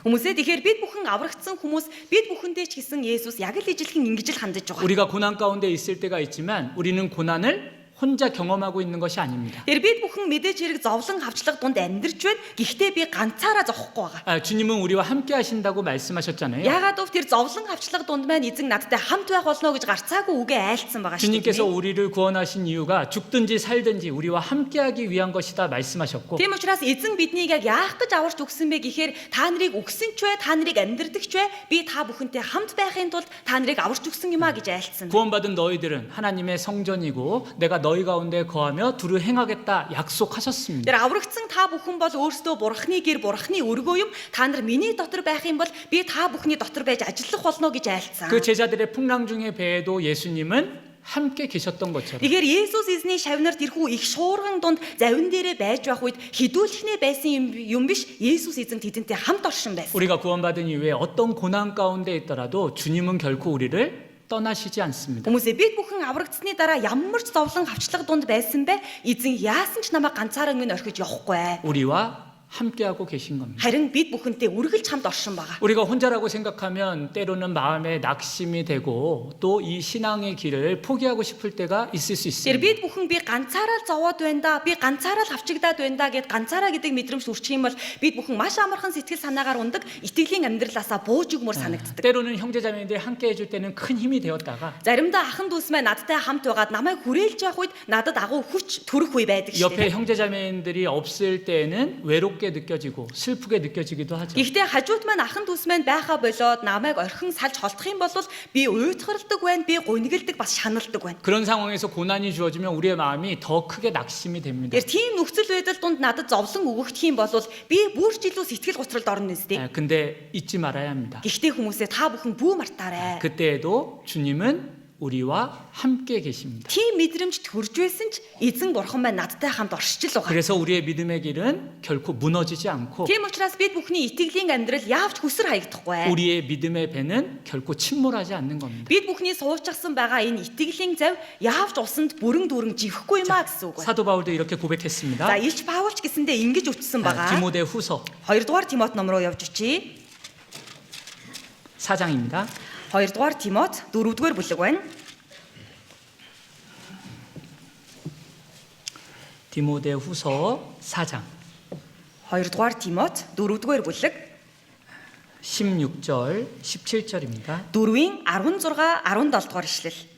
Хүмүүсээ тэгэхээр бид бүхэн аврагдсан хүмүүс бид бүхэндээ ч гэсэн Есүс яг л ижилхэн ингэж л хандаж байгаа. 우리가 고난 가운데 있을 때가 있지만 우리는 고난을 혼자 경험하고 있는 것이 아닙니다. Тэр бид бүхэн мэдээж хэрэг зовлон хавчлага дунд амьдарч байна. Гэхдээ би ганцаараа зовхгүй байгаа. 주님은 우리와 함께 하신다고 말씀하셨잖아요. Яагаад гэвэл тэр зовлон хавчлага дунд маань эзэн надтай хамт байх болно гэж гарцаагүй үгээ айлцсан байгаа шүү 주님께서 дээ. 우리를 구원하신 이유가 죽든지 살든지 우리와 함께하기 위한 것이다 말씀하셨고 Тийм учраас эзэн биднийг яг яах гэж аварч өгсөн бэ гэхээр та нарыг өгсөн ч вэ, та нарыг амьдрдаг ч вэ, би та бүхэнтэй хамт байхын тулд та нарыг аварч өгсөн юм а гэж айлцсан. 구원받은 너희들은 하나님의 성전이고 내가 너희 가운데 거하며 두루 행하겠다 약속하셨습니다. Тэр аврагдсан та бүхэн бол өөрсдөө бурхны гэр, бурхны өргөө юм. Та нар миний дотор байх юм бол би та бүхний дотор байж ажиллах болно гэж айлцсан. 그 제자들의 풍랑 중의 배에도 예수님은 함께 계셨던 것처럼 Тэгэхээр Есүс эзний шавнар тэрхүү их шуурган дунд завин дээрээ байж байх үед хідүүлэхнээ байсан юм биш. Есүс эзэн тэдэнтэй хамт оршин байсан. 우리가 구원받은 이후에 어떤 고난 가운데 있더라도 주님은 결코 우리를 떠나시지 않습니다. Хүмүүсээ бид бүхэн аврагдсны дараа ямар ч зовлон хавчлага дунд байсан бэ? Эзэн яасан ч намайг ганцаараа минь орхиж явахгүй. 우리와 함께하고 계신 겁니다. Харин бид бүхэнтэй үргэлж хамт оршин байгаа. 우리가 혼자라고 생각하면 때로는 마음에 낙심이 되고 또 이 신앙의 길을 포기하고 싶을 때가 있을 수 Тэр 있습니다. бид бүхэн би ганцаараа л зовоод байна да, би ганцаараа л хавчигдаад байна да гэд ганцаараа гэдэг мэдрэмж төрчих юм бол бид бүхэн маш амархан сэтгэл санаагаар ундаг, итгэлийн амьдралаасаа бууж өгмөр санагддаг. 때로는 형제자매들이 함께 해줄 때는 큰 힘이 되었다가 Заримдаа ахан дүүс маань надтай хамт байгаад намайг хүрээлж явах үед надад агуу хүч төрөх үе байдаг шүү 옆에 дээ. 형제자매들이 없을 때에는 외롭게 느껴지고 슬프게 느껴지기도 하죠. Гэхдээ хажууд маань ахан дүүс маань байхаа болоод намайг орхин салж холдох юм бол би уйтгардаг байна, би гунигэлдэг бас шаналдаг байна. 그런 상황에서 고난이 주어지면 우리의 마음이 더 크게 낙심이 됩니다. Тэр тийм нөхцөл байдал донд надад зовлон өгөгдөх юм бол би бүр ч илүү сэтгэл готролд орно нэстэ. 근데 잊지 말아야 합니다. Гэхдээ хүмүүсээ та бүхэн бүү мартаарай. 그때에도 주님은 우리와 함께 계십니다. Тийм мэдрэмж төрж байсан ч эзэн бурхан маань надтай хамт оршиж л байгаа. 그래서 우리의 믿음의 길은 결코 무너지지 않고 Тийм учраас бид бүхний итгэлийн амьдрал яавч хүсэр хаягдахгүй. 우리의 믿음의 배는 결코 침몰하지 않는 겁니다. Бид бүхний суучихсан байгаа энэ итгэлийн зав яавч усанд бүрэн дүүрэн живхгүй юм а гэсэн үг байна. 사도 바울도 이렇게 За 고백했습니다. Илч Паулч гэсэндээ ингэж үтсэн байгаа. 디모데 후서 2 дугаар Тимот ном руу явж очие. 4장입니다. 2 дугаар Тимот 4 дугаар бүлэг байна. 디모데 후서 4장 2 дугаар Тимот 4 дугаар бүлэг 16절 17절입니다. 4-ийн 16 17 дугаар ишлэл.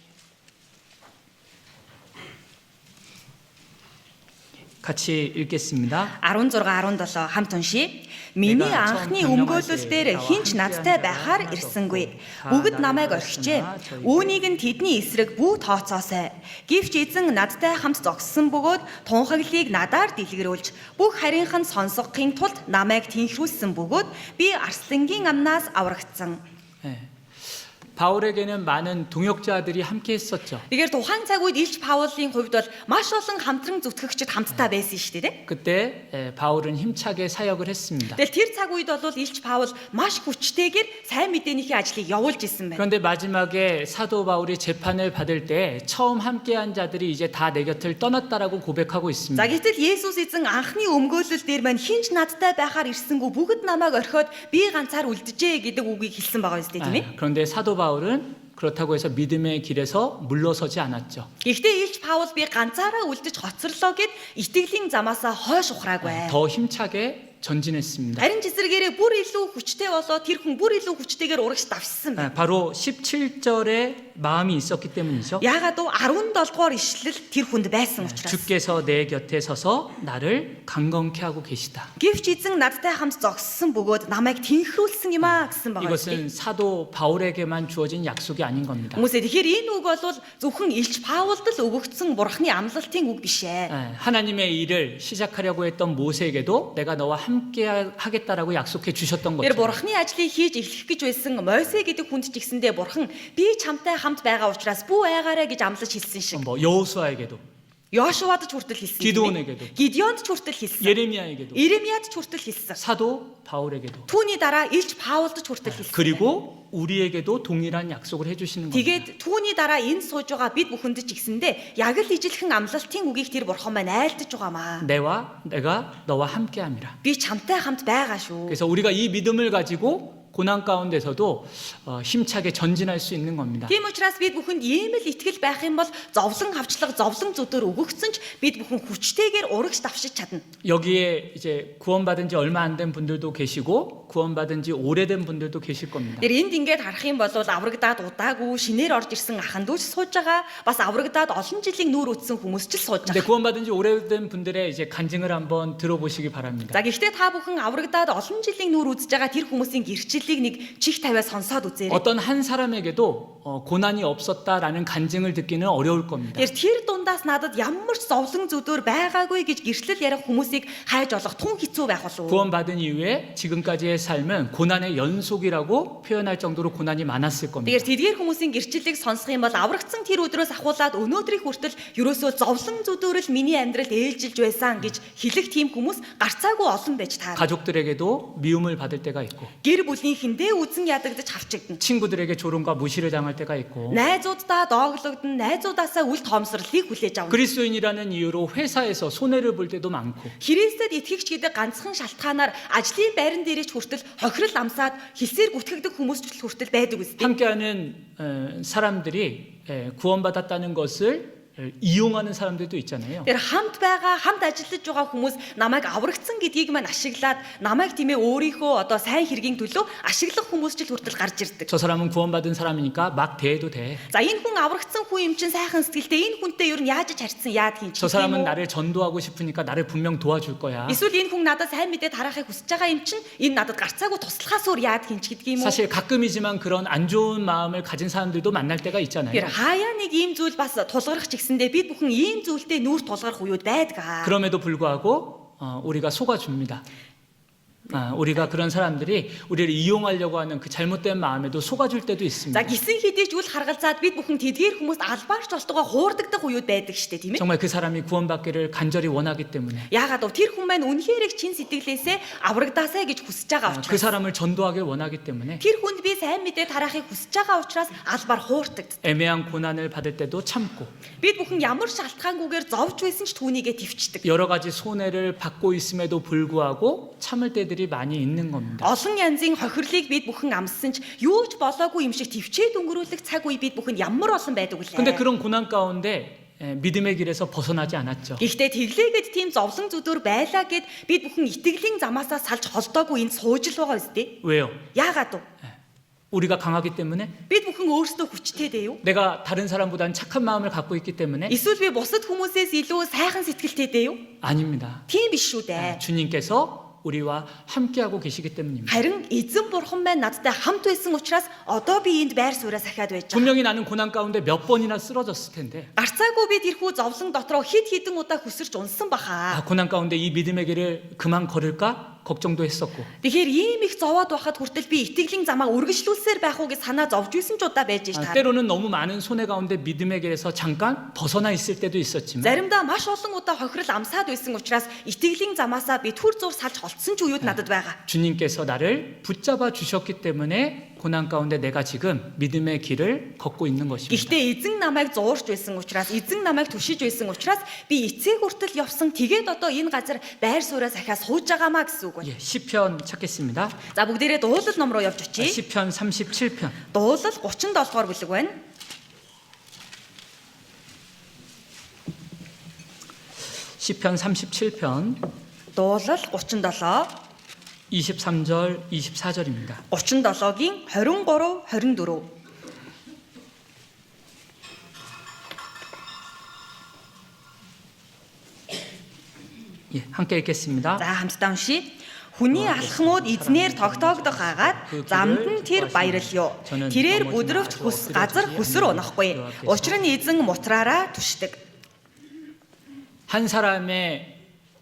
같이 읽겠습니다. 16 17 хамт уншия. Миний анхны өмгөөлөл дээр хинч надтай байхаар ирсэнгүй. Бүгд намайг орхижээ. Үүнийг нь тэдний эсрэг бүү тооцоосай. Гэвч эзэн надтай хамт зогссон бөгөөд тунхаглыг надаар дэлгэрүүлж бүх харийнхан сонсгохын тулд намайг тэнхрүүлсэн бөгөөд би арслангийн амнаас аврагдсан. 바울에게는 많은 동역자들이 함께 했었죠. Тэгэхээр тухайн цаг үед Илч Паулын хувьд бол маш олон хамтран зүтгэгчид хамтдаа байсан шүү дээ. 그때 바울은 힘차게 사역을 했습니다. Тэгэл тэр цаг үед бол Илч Паул маш хүчтэйгээр сайн мэдээнийхээ ажлыг явуулж исэн байна. 그런데 마지막에 사도 바울이 재판을 받을 때 처음 함께한 자들이 이제 다 내 곁을 떠났다라고 고백하고 있습니다. За гэтэл Есүс эзэн анхны өмгөөлөл дээр маань хинч надтай байхаар ирсэнгүү бүгд намайг орхиод би ганцаар үлдэжээ гэдэг үгийг хэлсэн байгаа юм зү тийм ээ. 그런데 사도 바울은 그렇다고 해서 믿음의 길에서 물러서지 않았죠. Гэхдээ Илч Паул би ганцаараа үлдэж хоцорлоо гэд итгэлийн замаасаа хойш ухраагүй. 더 힘차게 전진했습니다. Харин эсрэгээрээ бүр илүү хүчтэй болоо тэр хүн бүр илүү хүчтэйгээр урагш давшсан байна. 바로 17절에 마음이 있었기 때문이죠. Яагаад гэвэл 17 дугаар ишлэл тэр хүнд байсан учраас. 주께서 내 곁에 서서 나를 강건케 하고 계시다. Гэвч эзэн надтай хамт зогссон бөгөөд намайг тэнхрүүлсэн юм а гэсэн байгаа. 이것은 사도 바울에게만 주어진 약속이 아닌 겁니다. Хүмүүсээ тэгэхээр энэ үг бол зөвхөн Илч Паулд л өгөгдсөн бурхны амлалтын үг биш ээ. 하나님의 일을 시작하려고 했던 모세에게도 내가 너와 함께 하겠다라고 약속해 주셨던 Тэр 것처럼 бурхны ажлыг хийж эхлэх гэж байсан Мосе гэдэг хүнд ч гэсэндээ бурхан би чамтай хамт байгаа учраас бүү айгаарай гэж амлаж хэлсэн шиг. 여호수아에게도 Йошуад ч хүртэл хэлсэн. 기드온에게도, Гидеонд ч хүртэл хэлсэн. 예레미야에게도, Иремьяд ч хүртэл хэлсэн. 사도 바울에게도, Түүний дараа Илч Паулд ч хүртэл хэлсэн. 그리고 우리에게도 동일한 약속을 해주시는 겁니다. Тэгээд түүний дараа энд сууж байгаа бид бүхэнд ч гэсэндэ яг л ижилхэн амлалтын үгийг тэр бурхан маань айлтж байгаамаа. 내가 너와 함께함이라. Би чамтай хамт байгаа шүү. 그래서 우리가 이 믿음을 가지고 고난 가운데서도 힘차게 전진할 수 있는 겁니다. Тийм учраас бид бүхэнд ийм л итгэл байх юм бол зовлон хавчлага, зовлон зүдөр өгөгдсөн ч бид бүхэн хүчтэйгээр урагш давшиж чадна. 여기에 이제 구원받은 지 얼마 안 된 분들도 계시고 구원받은 지 오래된 분들도 계실 겁니다. Тэр энд ингээд харах юм бол аврагдаад удаагүй шинээр орж ирсэн ахын дүүч сууж байгаа. Бас аврагдаад олон жилийн нүүр үтсэн хүмүүс ч л сууж 근데 байгаа. 구원받은 지 오래된 분들의 이제 간증을 한번 들어보시기 바랍니다. За гэхдээ та бүхэн аврагдаад олон жилийн нүүр үзэж байгаа тэр хүмүүсийн гэрчлэлийг нэг чих тавиа сонсоод үзээрэй. 어떤 한 사람에게도 고난이 없었다라는 간증을 듣기는 어려울 겁니다. Тэр дундаас надад ямар ч зовлон зүдөр байгаагүй гэж гэрчлэл ярих хүмүүсийг хайж олох тун хэцүү байх болов уу? 구원받은 이후에 지금까지의 삶은 고난의 연속이라고 표현할 정도로 고난이 많았을 겁니다. Тэгэхээр тэдгээр хүмүүсийн гэрчлэлийг сонсох юм бол аврагдсан тэр өдрөөс ахуулаад өнөөдрийн хүртэл ерөөсөө зовлон зүдөрөл миний амьдралд ээлжилж байсан гэж хэлэх тийм хүмүүс гарцаагүй олон байж таарна. 가족들에게도 미움을 받을 때가 있고 Гэр бүлийнхэндээ үзэн ядагдаж хавчигдана. 친구들에게 조롱과 무시를 당할 때가 있고 Найзуудаа дооглогдсон, найзуудаасаа үл тоомсролыг хүлээж авна. 그리스도인이라는 이유로 회사에서 손해를 볼 때도 많고 Христэд итгэгч гэдэг ганцхан шалтгаанаар ажлын байран дээрээ ч хүртэл хохирол амсаад хэлсээр гүтгэдэг хүмүүс ч хүртэл байдаг үстэй. 함께하는 사람들이 구원받았다는 것을 이용하는 사람들도 있잖아요. Тэр хамт байгаа, хамт ажиллаж байгаа хүмүүс намайг аврагдсан гэдгийг маань ашиглаад намайг тиймээ өөрийнхөө одоо сайн хэргийн төлөө ашиглах хүмүүс ч л хүртэл гарч ирдэг. 저 사람은 구원받은 사람이니까 막 대해도 돼. За энэ хүн аврагдсан хүн юм чинь сайхан сэтгэлтэй энэ хүнтэй ер нь яаж харьцсан яад хин 저 사람은 나를 전도하고 싶으니까 나를 분명 도와줄 거야. эсвэл энэ хүн надад сайн мэдээ тарахыг хүсэж байгаа юм чинь энэ надад гарцаагүй туслахаас өөр яад хин ч гэдгийг юм уу? 사실 가끔이지만 그런 안 좋은 마음을 가진 사람들도 만날 때가 있잖아요. Тэр хаяа нэг ийм зүйл бас тулгарх ч гэсэндээ бид бүхэн ийм зүйлтэй нүүр тулгарх уууд байдаг. 그럼에도 불구하고 우리가 속아줍니다. 우리가 그런 사람들이 우리를 이용하려고 하는 그 잘못된 마음에도 속아줄 때도 있습니다. За гисэн хэдий ч үл харгалзаад бид бүхэн тэдгээр хүмүүст албаарч болтойгоо хуурдагдах уууд байдаг штэ тийм ээ. 정말 그 사람이 구원받기를 간절히 원하기 때문에 Яагаад вэ? Тэр хүн маань үнэхээр их чин сэтгэлээсээ аврагдаасаа гэж хүсэж байгаа 그 учраас. 사람을 전도하길 원하기 때문에 Тэр хүнд би сайн мэдээ тарахыг хүсэж байгаа учраас албаар хуурдагддаг. 애매한 고난을 받을 때도 참고 Бид бүхэн ямар шалтгаангүйгээр зовж байсан ч түүнийгээ твчдэг. 여러 가지 손해를 받고 있음에도 불구하고 참을 때들이 많이 있는 겁니다. Олон янзын хохирлыг бид бүхэн амссан ч юу ч болоогүй юм шиг твчээд өнгөрүүлэх цаг үе бид бүхэн ямар олон байдаг 근데 вүлээ. 그런 고난 가운데 믿음의 길에서 벗어나지 않았죠. Гэхдээ тэглээгээд тийм зовлон зүдөр байлаа гэд бид бүхэн итгэлийн замаасаа салж холдоогүй энд сууж л байгаа үстэй. 왜요? Яагаад вэ? 우리가 강하기 때문에 Бид бүхэн өөрсдөө хүчтэй дээ юу? 내가 다른 사람보다는 착한 마음을 갖고 있기 때문에 Эсвэл би бусад хүмүүсээс илүү сайхан сэтгэлтэй дээ юу? 아닙니다. Тийм биш шүү дээ. 주님께서 우리와 함께하고 계시기 때문입니다. Харин эзэн бурхан маань надтай хамт байсан учраас одоо би энд байр сууриа сахиад байж байгаа. 분명히 나는 고난 가운데 몇 번이나 쓰러졌을 텐데 Гарцаагүй би тэрхүү зовлон дотроо хид хідэн удаа хүсэрч унсан баха. 고난 가운데 이 믿음의 길을 그만 걸을까 걱정도 했었고 Тэгэхээр ийм их зовоод байхад хүртэл би итгэлийн замаа үргэлжлүүлсээр байх уу гэж санаа зовж исэн ч удаа байж таа. 때로는 너무 많은 손해 가운데 믿음의 길에서 잠깐 벗어나 있을 때도 있었지만 Заримдаа маш олон удаа хохирол амсаад байсан учраас итгэлийн замаасаа би түр зур салж холдсон ч үеуд надад байгаа. 주님께서 나를 붙잡아 주셨기 때문에 고난 가운데 내가 지금 믿음의 길을 걷고 있는 것입니다. Гэхдээ эзэн намайг зуурч байсан учраас эзэн намайг түшиж байсан учраас би эцэг хүртэл явсан тэгээд одоо энэ газар байр сууриа сахиа сууж байгаамаа гэсэн үг байна. 예, 시편 찾겠습니다. За бүгдээрээ дуулал ном руу явж очие. 시편 37편. Дуулал 37 дугаар бүлэг байна. 시편 37편 Дуулал 37 23절 24절입니다. 37-гийн 23 24. 예, 함께 읽겠습니다. За хамтдаа уншия. Хүний алхмууд эзнээр тогтоогдох хагаад замд нь тэр баярлё. Тэрээр бүдрөвч хүс газар хүсэр унахгүй. Учир нь эзэн мутраараа түшдэг. 한 사람의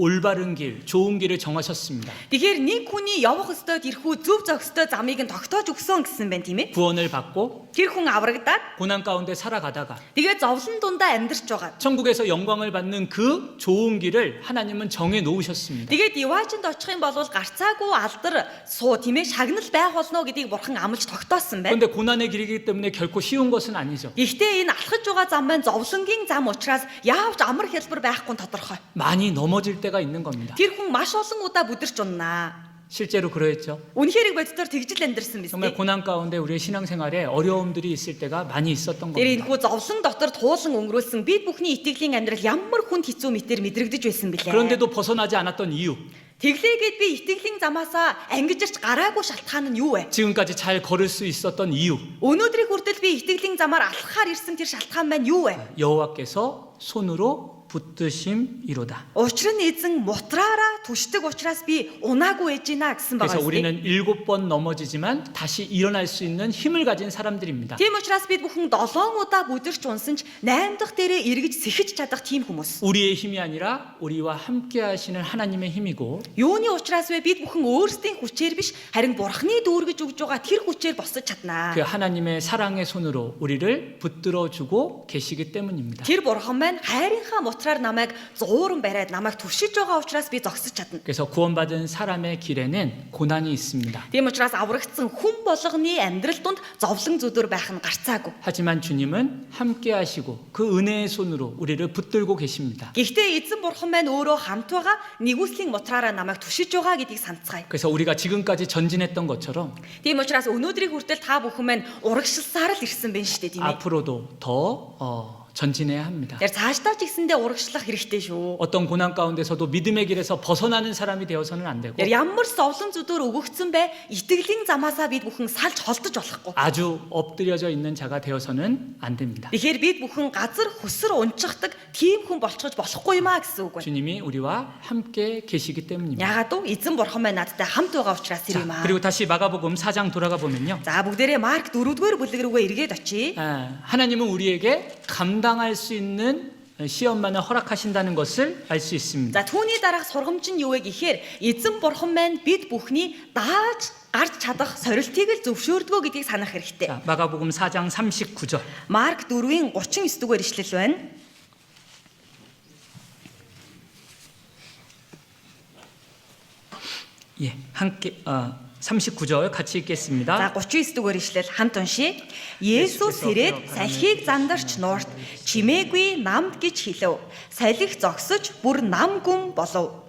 올바른 길, 좋은 길을 정하셨습니다. Тэгэхээр нэг хүний явах ёстой тэрхүү зөв зохистой замыг нь тогтоож өгсөн гэсэн байна тийм ээ. 구원을 받고 Тэр хүн аврагдаад 고난 가운데 살아가다가 тэгээ зовлон дундаа амьдарч байгаа. 천국에서 영광을 받는 그 좋은 길을 하나님은 정해 놓으셨습니다. Тэгээд Иваачнд очих юм бол гарцаагүй алдар суу тийм ээ шагнал байх болно гэдгийг бурхан амлаж тогтоосон байна. 그런데 고난의 길이기 때문에 결코 쉬운 것은 아니죠. Гэхдээ энэ алхаж байгаа зам маань зовлонгийн зам учраас яавч амар хэлбэр байхгүй нь тодорхой. 많이 넘어질 때가 있는 겁니다. Тэр хүн маш олон удаа бүдэрч уннаа. 실제로 그러했죠. Үнэхээр боддоор тэгжил амьдэрсэн биз 정말 дээ. 고난 가운데 우리의 신앙생활에 어려움들이 있을 때가 많이 있었던 Тэр 겁니다. энэхүү зовлон дотор туулан өнгөрүүлсэн бид бүхний итгэлийн амьдрал ямар хүнд хэцүү мэтэр мэдрэгдэж байсан бilé. 그런데도 벗어나지 않았던 이유, Тэглээгээд би итгэлийн замаасаа ангиж ирч гараагүй шалтгаан нь юу вэ? 지금까지 잘 걸을 수 있었던 이유, Өнөөдрийг хүртэл би итгэлийн замаар алхахаар ирсэн тэр шалтгаан маань юу вэ? 여호와께서 손으로 붙드심이로다. Учир нь эзэн мутраараа түшдэг учраас би унаагүй ээж гинэ гэсэн байгаа 그래서 юм. 우리는 7번 넘어지지만 다시 일어날 수 있는 힘을 가진 사람들입니다. Тийм учраас бид бүхэн 7 удаа бүдэрч унсан ч 8 дахь дээрээ эргэж сэхэж чадах тийм хүмүүс. 우리의 힘이 아니라 우리와 함께 하시는 하나님의 힘이고 Юуны учраас вэ бид бүхэн өөрсдийн хүчээр биш харин бурхны дүүргэж өгж байгаа тэр хүчээр босож чаднаа. 그 하나님의 사랑의 손으로 우리를 붙들어 주고 계시기 때문입니다. Тэр бурхан маань хайрынхаа мутраар намайг зууран бариад намайг түшиж байгаа учраас би зогсож чадна. 그래서 구원받은 사람의 길에는 고난이 있습니다. Тийм учраас аврагдсан хүн болгоны амьдрал донд зовлон зүдүр байх нь гарцаагүй. 하지만 주님은 함께 하시고 그 은혜의 손으로 우리를 붙들고 계십니다. Гэхдээ эзэн бурхан маань өөрөө хамт байгаа нэгүслийн мутраараа намайг түшиж байгаа гэдгийг санацгаая. 그래서 우리가 지금까지 전진했던 것처럼 Тийм учраас өнөөдрийн хүртэл та бүхэн маань урагшилсаар л ирсэн байна шүү дээ тийм ээ. 앞으로도 더 전진해야 합니다. Тэр цаашдаа ч гэсэндээ урагшлах хэрэгтэй шүү. 어떤 고난 가운데서도 믿음의 길에서 벗어나는 사람이 되어서는 안 되고 Тэр ямар зовлон зүдүр өгөгдсөн бэ? Итгэлийн замаасаа бид бүхэн салж холдож болохгүй. 아주 엎드려져 있는 자가 되어서는 안 됩니다. Тэгэхээр бид бүхэн газар хөсөр унчихдаг тийм хүн болчихж болохгүй юм а гэсэн үг байна. 주님이 우리와 함께 계시기 때문입니다. Яагаад вэ? Эзэн бурхан маань надтай хамт байгаа учраас тэр юм 자, а. 그리고 다시 마가복음 4장 돌아가 보면요. За бүгдээрээ Марк 4-р бүлэг рүүгээ эргээд очие. 하나님은 우리에게 감당할 수 있는 시험만을 허락하신다는 것을 알 수 있습니다. За түүний дараах сургамж нь юу вэ гэхээр эзэн бурхан маань бид бүхний дааж гарч чадах сорилтыг л зөвшөөрдгөө гэдгийг санах хэрэгтэй. 자, 마가복음 4장 39절. Марк 4-ийн 39-р ишлэл байна. 예, 함께 39절 같이 За 읽겠습니다. 39-р ишлэл хамт уншия. Есүс ирээд салхийг зандарч нуурт чимээгүй намд гэж хэлв. Салхи зогсож бүр нам гүн болов.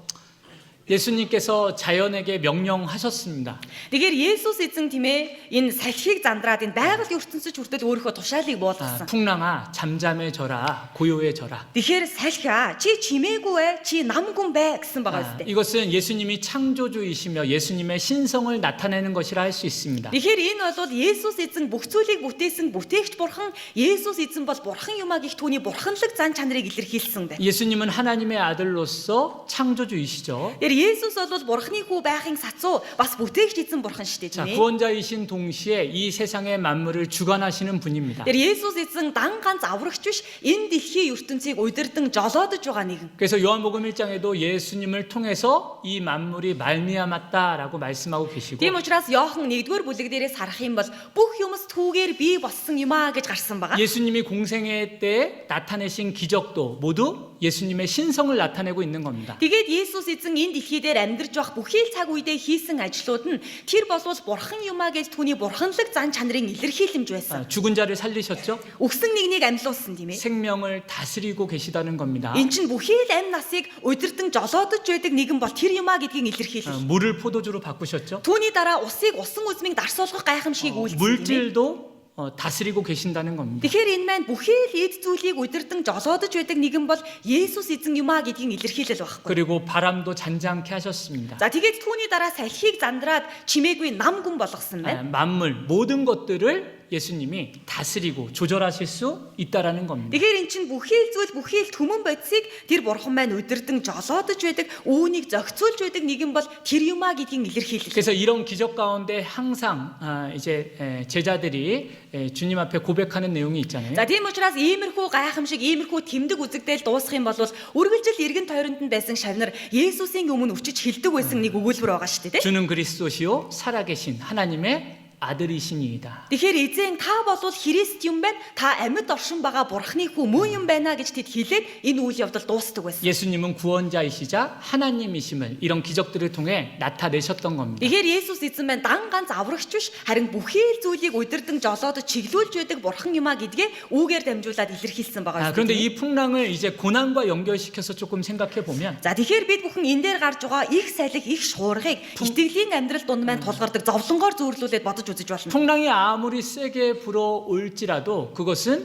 예수님께서 자연에게 명령하셨습니다. Тэгэхээр Есүс эзэн тийм ээ энэ салхийг зандраад энэ байгаль ертөнцөд хүртэл өөрийнхөө тушаалыг буулгасан. 풍랑아 잠잠해져라 고요해져라. Тэгэхээр салхиа чи чимээгүй ээ чи нам гүн бай гэсэн байгаа үстэй. 이것은 예수님이 창조주이시며 예수님의 신성을 나타내는 것이라 할 수 있습니다. Тэгэхээр энэ бол Есүс эзэн бүх зүйлийг бүтээсэн бүтээгч бурхан Есүс эзэн бол бурхан юмаа гих түүний бурханлаг зан чанарыг илэрхийлсэн байна. 예수님은 하나님의 아들로서 창조주이시죠. Тэр Есүс бол бурханы хүү байхын сацуу бас бүтээгч эзэн бурхан шүү дээ 자, тийм ээ. 구원자이신 동시에 이 세상의 만물을 주관하시는 분입니다. Тэр Есүс эзэн дан ганц аврагч биш энэ дэлхийн ертөнцийг удирдан жолоодож байгаа нэгэн. 그래서 요한복음 1장에도 예수님을 통해서 이 만물이 말미암았다라고 말씀하고 계시고 Тийм учраас Иохан 1-р бүлэг дээрээс харах юм бол бүх юмс түүгээр бий болсон юм аа гэж гарсан байгаа. 예수님이 공생애 때 나타내신 기적도 모두 예수님의 신성을 나타내고 있는 겁니다. Тэгээд Есүс эзэн энэ дэлхий дээр амьдарч байх бүхий л цаг үедээ хийсэн ажлууд нь тэр болвол бурхан юмаа гэж түүний бурханлаг зан чанарын илэрхийлэмж байсан. 죽은 자를 살리셨죠? Өгсөн нэгнийг амьлуулсан тийм ээ. 생명을 다스리고 계시다는 겁니다. Эн чинь бүхий л амь насыг удирдан жолоодож байдаг нэгэн бол тэр юмаа гэдгийг илэрхийлэх. 물을 포도주로 바꾸셨죠? Түүний дараа усыг усан үзмийг дарсуулгах гайхамшигыг үйлдсэн. 물질도 다스리고 계신다는 겁니다. Тэгэхээр энэ маань бүхий л эд зүйлийг удирдан жолоодож байдаг нэгэн бол Есүс эзэн юмаа гэдгийг илэрхийлэл байхгүй. 그리고 바람도 잔잔케 하셨습니다. За тэгээд түүний дараа салхийг зандраад чимээгүй нам гүн болгосон байна. 만물 모든 것들을 예수님이 다스리고 조절하실 수 있다라는 겁니다. Тэгэхээр эн чинь бүхий л зүйл бүхий л түмэн бодисыг тэр бурхан маань удирдан жолоодож байдаг, үүнийг зохицуулж байдаг нэг юм бол тэр юмаа гэдгийг илэрхийлэл. 그래서 이런 기적 가운데 항상 이제 제자들이 주님 앞에 고백하는 내용이 있잖아요. За тийм учраас иймэрхүү гайхамшиг, иймэрхүү тэмдэг үзэгдэл дуусах юм бол үргэлжил эргэн тойронд нь байсан шавнар Есүсийн өмнө өчөж хэлдэг байсан нэг өгүүлбэр байгаа шүү дээ. 주는 그리스도시요 살아계신 하나님의 아들이시니이다. Тэгэхээр эзэн та болвол Христ юм байна. Та амьд оршин байгаа Бурхны хүү мөн юм байна гэж тэд хэлээд энэ үйл явдал дуустдаг байсан. 예수님은 구원자이시자 하나님이심을 이런 기적들을 통해 나타내셨던 겁니다. Тэгэхээр Есүс эзэн маань дан ганц аврагч биш, харин бүхий л зүйлийг удирдан жолоодож чиглүүлж байдаг Бурхан юм а гэдгээ үүгээр дамжуулаад илэрхийлсэн байгаа. 그런데 이 풍랑을 이제 고난과 연결시켜서 조금 생각해 보면 За тэгэхээр бид бүхэн энэ дээр гарч байгаа их салхи, их шуургыг итгэлийн амьдрал дунд маань тулгардаг зовлонгоор зөөрлүүлээд бодож үзэж болно. 풍랑이 아무리 세게 불어올지라도 그것은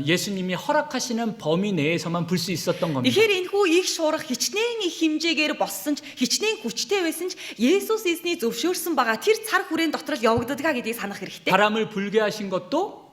예수님이 허락하시는 범위 내에서만 불 수 있었던 겁니다. Тэгэхээр энэхүү их шуурга хичнээн их хэмжээгээр боссон ч хичнээн хүчтэй байсан ч Есүс эзний зөвшөөрсөн байгаа тэр цар хүрээн дотор л явагддаг гэдгийг санах хэрэгтэй. 바람을 불게 하신 것도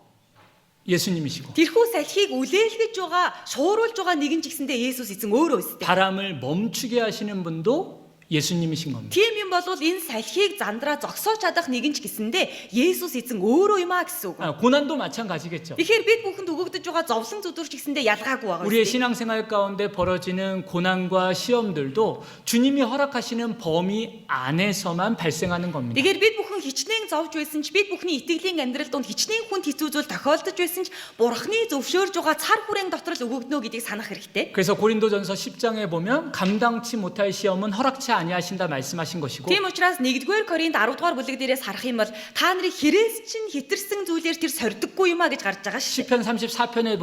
예수님이시고 Тэрхүү салхийг үлээлгэж байгаа, шуурулж байгаа нэгэн ч гэсэндээ Есүс эзэн өөрөө өстэй. 바람을 멈추게 하시는 분도 예수님이신 겁니다. Тийм юм бол энэ салхийг зандраа зогсоож чадах нэгэн ч гэсэндээ Есүс эзэн өөрөө юм а гэсэн үг. 고난도 마찬가지겠죠. Тэгэхээр бид бүхэнд өгөгдөж байгаа зовлон зүдүрч гэсэндээ ялгаагүй байгаа. 우리의 신앙생활 가운데 벌어지는 고난과 시험들도 주님이 허락하시는 범위 안에서만 발생하는 겁니다. Тэгэхээр бид бүхэн хичнээн зовж байсан ч бид бүхний итгэлийн амьдрал донд хичнээн хүнд хэцүү зүйл тохиолдож байсан ч Бурхны зөвшөөрж байгаа цар хүрээн дотор л өгөгднө гэдгийг санах хэрэгтэй. 그래서 고린도전서 10장에 보면 감당치 못할 시험은 허락치 아니하신다 말씀하신 것이고 Тийм учраас 1-р Коринт 10 дугаар бүлэг дээрээс харах юм бол та нарыг хэрэгс чинь хитэрсэн зүйлээр тэр сордөггүй юм а гэж гарч байгаа шүү. 시편 34편에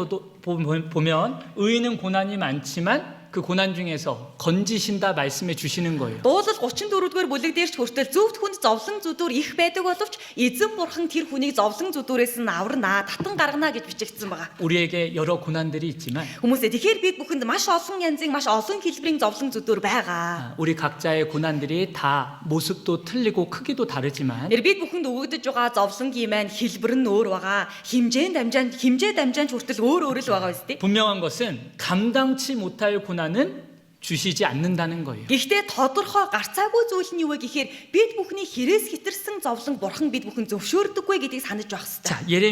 보면 의인은 고난이 많지만 그 고난 중에서 건지신다 말씀해 주시는 거예요. Дуулал 34-р бүлэг дээр ч хүртэл зөвхт хүнд зовлон зүдүр их байдаг боловч эзэн бурхан тэр хүнийг зовлон зүдүрээс нь аварнаа, татан гаргана гэж бичигдсэн байгаа. 우리에게 여러 고난들이 있지만 Хүмүүсээ тэгэхээр бид бүхэнд маш олон янзын, маш олон хэлбэрийн зовлон зүдүр байгаа. 우리 각자의 고난들이 다 모습도 틀리고 크기도 다르지만 Тэр бид бүхэнд өгөгдөж байгаа зовлонгийн маань хэлбэр нь өөр байгаа. хэмжээ дамжаанд хүртэл өөр л байгаа үстэй. 분명한 것은 감당치 못할 고난은 주시지 않는다는 거예요. Гэхдээ тодорхой гарцаагүй зүйл нь юу вэ гэхээр бид бүхний хэрэгс хитэрсэн зовлон бурхан бид бүхэн зөвшөөрдөггүй гэдгийг санаж байх хэрэгтэй. 자, 예레미야